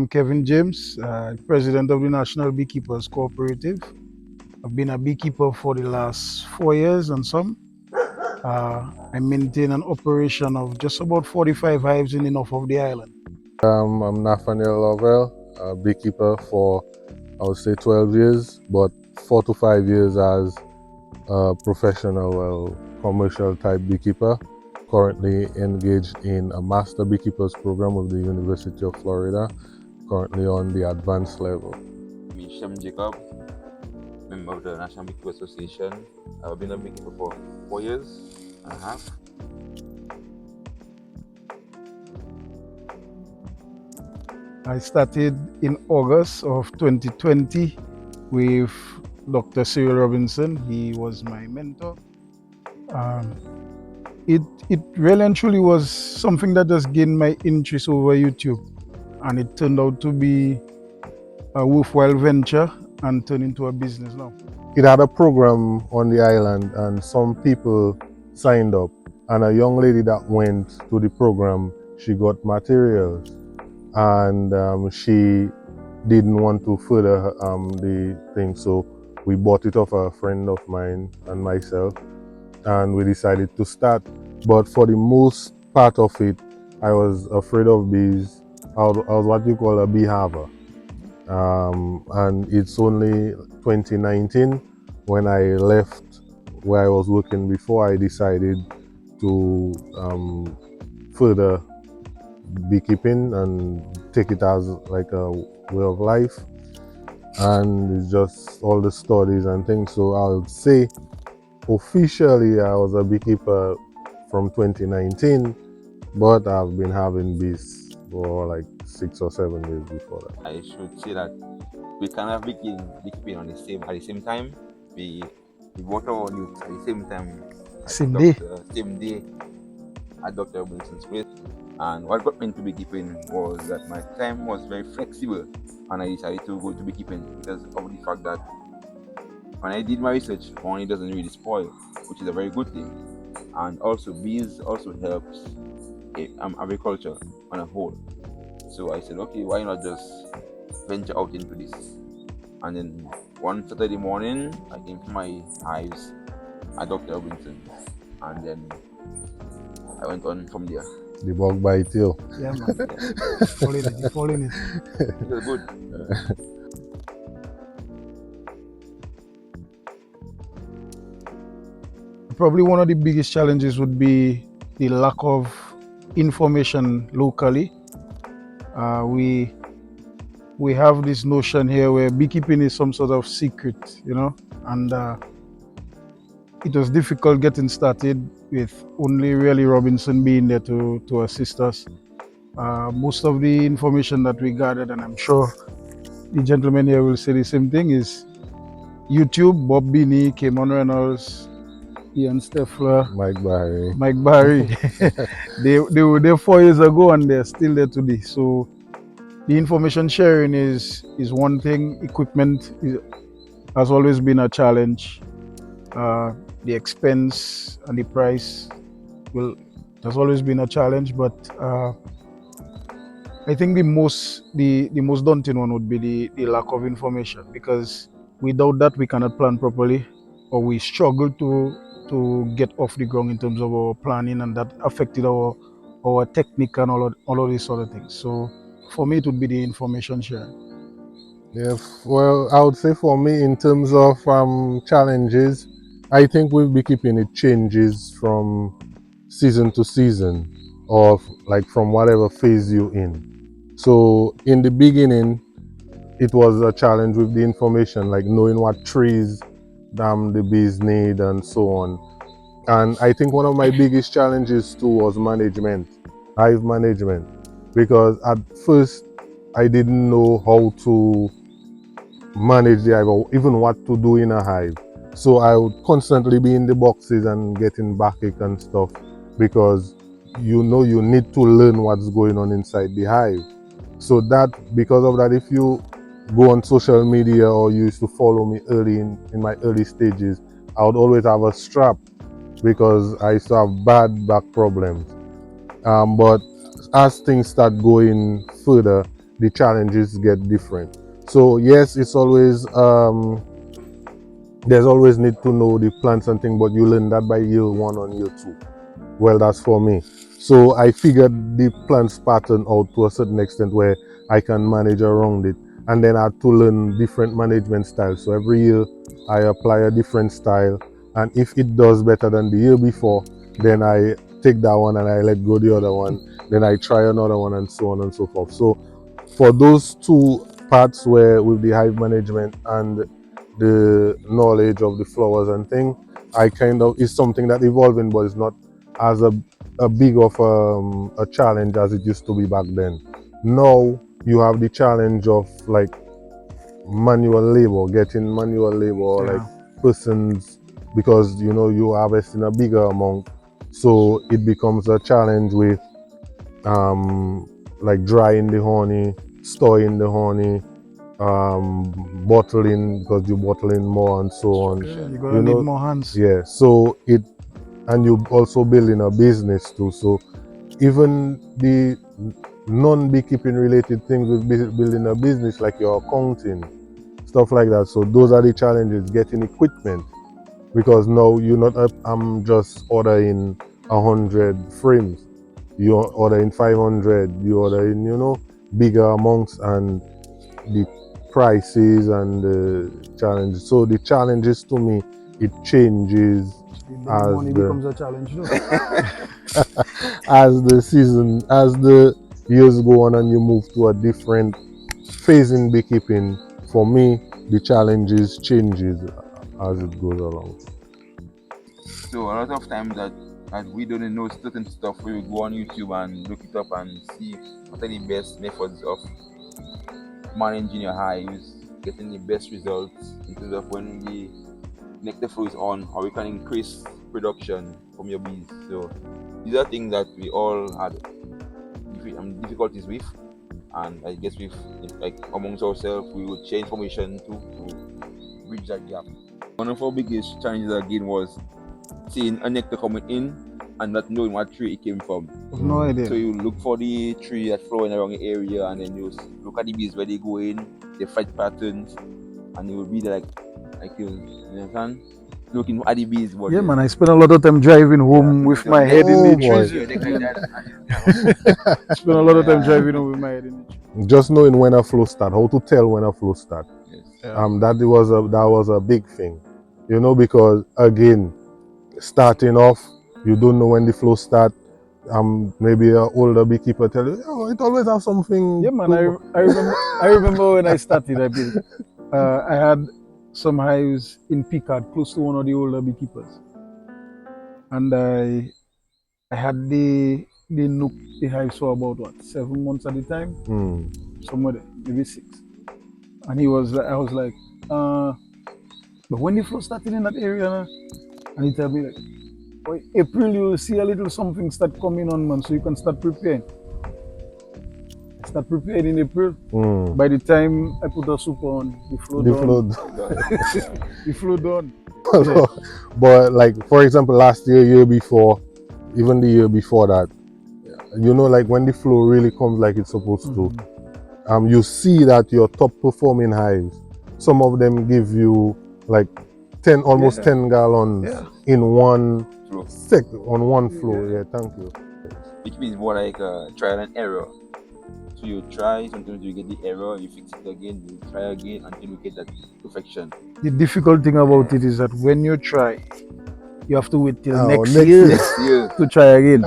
I'm Kevin James, President of the National Beekeepers Cooperative. I've been a beekeeper for the last 4 years and some. I maintain an operation of just about 45 hives in the north of the island. I'm Nathaniel Lovell, a beekeeper for, I would say, 12 years, but 4 to 5 years as a professional, commercial type beekeeper. Currently engaged in a master beekeepers program with the University of Florida, currently on the advanced level. I'm Jacob, member of the National Beekeepers Association. I've been a beekeeper for 4 years and a half. I started in August of 2020 with Dr. Cyril Robinson. He was my mentor. It really and truly was something that just gained my interest over YouTube, and it turned out to be a worthwhile venture and turned into a business now. It had a program on the island and some people signed up, and a young lady that went to the program, she got materials, and she didn't want to further the thing, so we bought it off a friend of mine and myself, and we decided to start. But for the most part of it, I was afraid of bees. I was what you call a bee haver. And it's only 2019 when I left where I was working before, I decided to further beekeeping and take it as like a way of life, and it's just all the studies and things. So I would say officially I was a beekeeper from 2019, but I've been having bees for like 6 or 7 years before that. I should say that we can have beekeeping at the same time. We bought our nukes at the same time. Same day. Same day at Dr. Robinson's place. And what got me into beekeeping was that my time was very flexible, and I decided to go to beekeeping because of the fact that when I did my research, honey doesn't really spoil, which is a very good thing. And also bees also helps agriculture on a whole. So I said, okay, why not just venture out into this? And then one Saturday morning, I came to my hives at Dr. Robinson's, and then I went on from there. The bug bite you. Yeah, man. Following it. It was good. Probably one of the biggest challenges would be the lack of information locally. We have this notion here where beekeeping is some sort of secret, and it was difficult getting started with only really Robinson being there to assist us. Most of the information that we gathered, and I'm sure the gentleman here will say the same thing, is YouTube. Bob Beanie, Cameron Reynolds, Ian Steffler, Mike Barry. they were there 4 years ago and they're still there today. So the information sharing is one thing. Equipment has always been a challenge. The expense and the price has always been a challenge, but I think the most daunting one would be the lack of information, because without that we cannot plan properly, or we struggle to get off the ground in terms of our planning, and that affected our technique and all of these sort of things. So for me, it would be the information sharing. Yeah, well, I would say for me, in terms of challenges, I think with beekeeping it changes from season to season, or like from whatever phase you're in. So in the beginning, it was a challenge with the information, like knowing what trees the bees need and so on. And I think one of my biggest challenges too was management, hive management, because at first I didn't know how to manage the hive or even what to do in a hive. So I would constantly be in the boxes and getting backache and stuff, because you need to learn what's going on inside the hive. So because of that, if you go on social media or you used to follow me early in my early stages, I would always have a strap because I used to have bad back problems. But as things start going further, the challenges get different. So yes, it's always there's always need to know the plants and things, but you learn that by year 1 and year 2. Well, that's for me. So I figured the plants pattern out to a certain extent where I can manage around it, and then I had to learn different management styles. So every year I apply a different style, and if it does better than the year before, then I take that one and I let go the other one, then I try another one, and so on and so forth. So for those two parts, where with the hive management and the knowledge of the flowers and thing, I kind of, is something that evolving, but it's not as a big of a challenge as it used to be back then. Now you have the challenge of like manual labor, getting manual labor, Yeah. like persons, because you know you harvest in a bigger amount, so it becomes a challenge with like drying the honey, storing the honey, bottling, because you bottling more and so on. Yeah, you're gonna need more hands. Yeah, so it, and you also building a business too. So even the non-beekeeping related things with building a business, like your accounting, stuff like that. So those are the challenges, getting equipment, because now you're not I'm just ordering 100 frames, you order in 500, you order in, you know, bigger amounts, and the prices and the challenges. So the challenges, to me, it changes The as money becomes a challenge too. as the season, as the years go on and you move to a different phase in beekeeping. For me, the challenges changes as it goes along. So a lot of times that we don't know certain stuff, we will go on YouTube and look it up and see what are the best methods of managing your hives, getting the best results in terms of when the nectar flow is on, how we can increase production from your bees. So these are things that we all had difficulties with, and I guess with, like, amongst ourselves, we would share information to bridge that gap. One of our biggest challenges again was seeing a nectar coming in and not knowing what tree it came from. No idea. So you look for the tree that's flowing around the area, and then you look at the bees where they go in, their flight patterns, and you will be there like you understand, looking at the bees. Yeah, man, I spend a lot of time driving home with my head in the Oh, boy. trees. Spend a lot of time driving home with my head in the trees. Just knowing when a flow start, how to tell when a flow start. Yes. That was a big thing, you know, because again, starting off, you don't know when the flow start. Maybe an older beekeeper tell you, oh, it always have something. Yeah, man, I remember when I started, I had some hives in Picard, close to one of the older beekeepers, and I had the nook, the hives for about what, 7 months at the time, somewhere there, maybe 6. And I was like, but when the flow started in that area, and he told me like, oh, April, you'll see a little something start coming on, man, so you can start preparing. I start preparing in April. By the time I put a super on, the flow done. The flow done. Yeah. But like, for example, last year before, even the year before that, you know, like when the flow really comes like it's supposed to, you see that your top performing hives, some of them give you like 10 gallons in one on one flow. Yeah, thank you. Which means more like trial and error. So you try, sometimes you get the error, you fix it again, you try again until you get that perfection. The difficult thing about it is that when you try, you have to wait till next year to try again.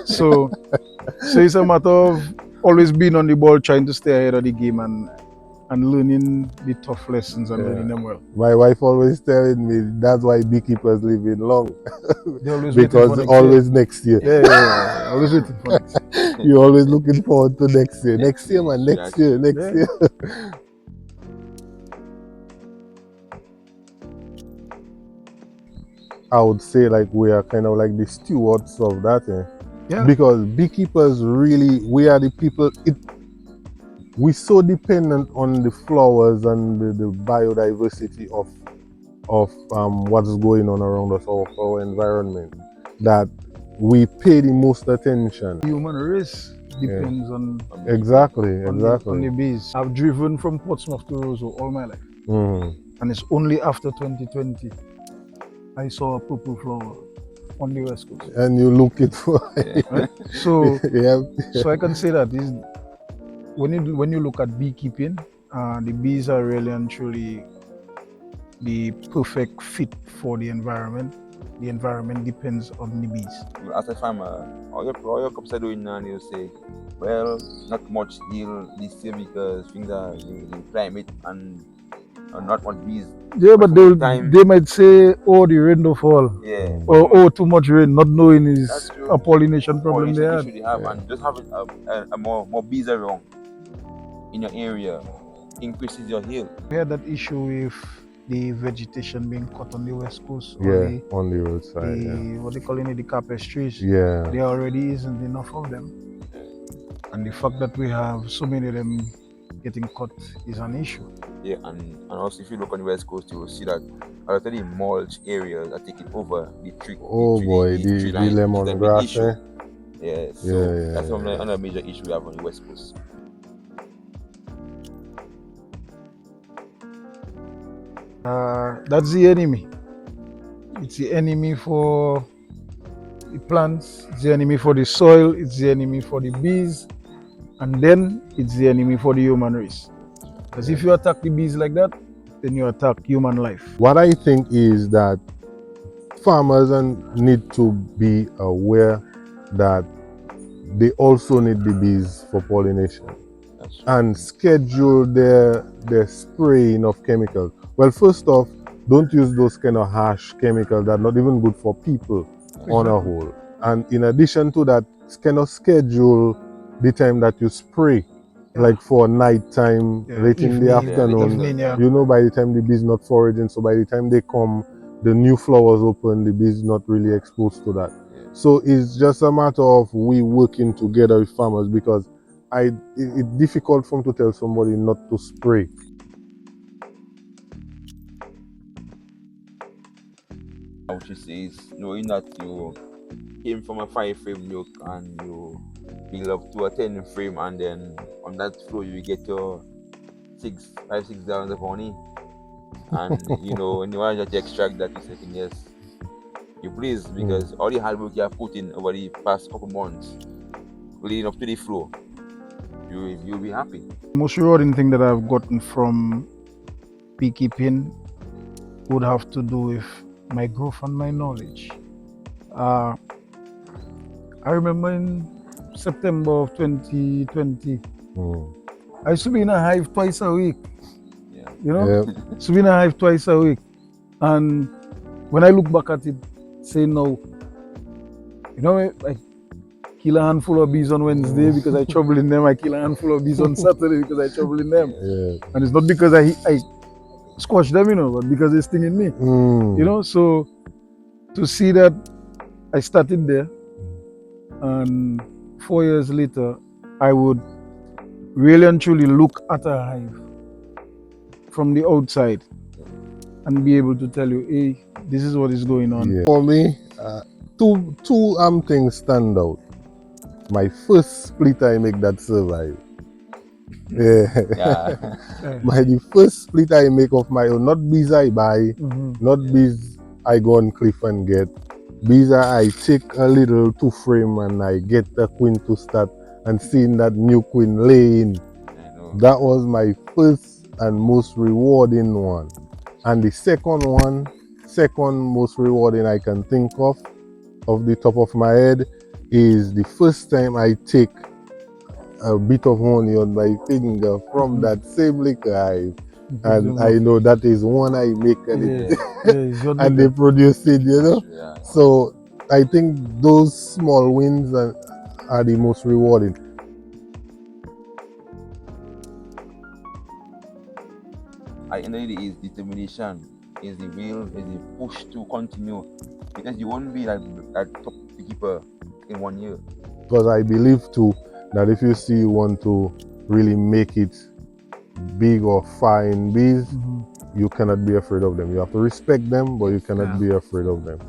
So it's a matter of always being on the ball, trying to stay ahead of the game, and learning the tough lessons and learning them well. My wife always telling me that's why beekeepers live in long. Always because always next year. Yeah, always waiting for next year. You're always looking forward to next year. Next year, man, next year. I would say like we are kind of like the stewards of that. Yeah. Because beekeepers really, we are the people, we're so dependent on the flowers and the biodiversity of what's going on around us, of our environment, that we pay the most attention. Human race depends on Exactly, on the exactly. bees. I've driven from Portsmouth to Roseau all my life, Mhm. and it's only after 2020 I saw a purple flower on the west coast. And you look it for Right? So yeah. so I can say that is when you look at beekeeping, the bees are really and truly the perfect fit for the environment. The environment depends on the bees. As a farmer, all your crops are doing now, and you say, well, not much yield this year because things are the climate and not much bees. Yeah, but But from the time, they might say, oh, the rain don't fall, yeah, but or oh, too much rain, not knowing that's is true. a pollination problem they Pollination had. issue they have, Yeah. and just having a more bees around in your area increases your yield. We had that issue with the vegetation being cut on the west coast, or Yeah, on the roadside, yeah. what they calling it, the carpet trees. Yeah. There already isn't enough of them, and the fact that we have so many of them getting cut is an issue. Yeah, and also if you look on the west coast, you will see that a lot of the mulch areas are taking over Oh boy, the tree the line, which is a big lemongrass, issue. eh? Yeah, Yeah, so yeah, that's yeah. another major issue we have on the west coast. That's the enemy. It's the enemy for the plants, it's the enemy for the soil, it's the enemy for the bees, and then it's the enemy for the human race. Because if you attack the bees like that, then you attack human life. What I think is that farmers need to be aware that they also need the bees for pollination and schedule their spraying of chemicals. Well, first off, don't use those kind of harsh chemicals that are not even good for people on a whole. And in addition to that, kind of schedule the time that you spray, like for nighttime, late in the afternoon. evening, yeah. You know, by the time the bees not foraging, so by the time they come, the new flowers open, the bees not really exposed to that. So it's just a matter of we working together with farmers, because it's difficult for them to tell somebody not to spray. Which is knowing that you came from a 5 frame milk and you build up to a 10 frame, and then on that flow you get your $6 of honey, and you know when you want to extract that, you're saying yes, you please, because all the hard work you have put in over the past couple months leading up to the flow, you'll be happy. The most rewarding thing that I've gotten from beekeeping would have to do with my growth and my knowledge. I remember in September of 2020, I used to be in a hive twice a week. Yeah. You know, used to be in a hive twice a week, and when I look back at it, say now, you know, I kill a handful of bees on Wednesday because I trouble in them. I kill a handful of bees on Saturday because I trouble in them. And it's not because I squash them, you know, but because they sting in me. You know, so to see that I started there, and 4 years later, I would really and truly look at a hive from the outside and be able to tell you, hey, this is what is going on. Yeah. For me, two things stand out. My first split I make that survive. Yeah. The first split I make of my own, not bees I buy, not bees I go on cliff and get. Bees I take a little 2 frame and I get the queen to start, and seeing that new queen laying. That was my first and most rewarding one. And the second most rewarding I can think of the top of my head, is the first time I take a bit of honey on my finger from that same liquor hive, and I know that is one I make, and and they produce it, you know. Yeah. So I think those small wins are the most rewarding. At the end of the day, is determination, is the will, is the push to continue, because you won't be that top beekeeper in 1 year. Because I believe too that if you see you want to really make it big or far in bees, you cannot be afraid of them. You have to respect them, but you cannot be afraid of them.